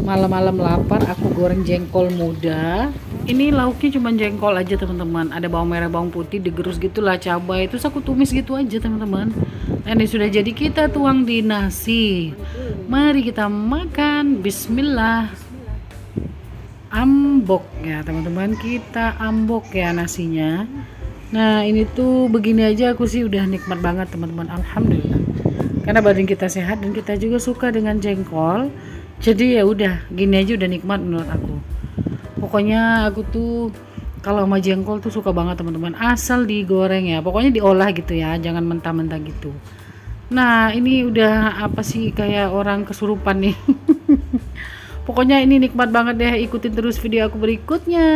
Malam-malam lapar, aku goreng jengkol muda. Ini lauknya cuma jengkol aja teman-teman. Ada bawang merah, bawang putih, digerus gitulah, cabai. Terus aku tumis gitu aja teman-teman. Nah, ini sudah jadi, kita tuang di nasi. Mari kita makan. Bismillah. Ambok ya teman-teman, kita ambok ya nasinya. Nah ini tuh begini aja aku sih udah nikmat banget teman-teman, alhamdulillah. Karena badan kita sehat dan kita juga suka dengan jengkol. Jadi ya udah gini aja udah nikmat menurut aku. Pokoknya aku tuh kalau sama jengkol tuh suka banget teman-teman. Asal digoreng ya, pokoknya diolah gitu ya, jangan mentah-mentah gitu. Nah ini udah apa sih, kayak orang kesurupan nih. Pokoknya ini nikmat banget deh, ikutin terus video aku berikutnya.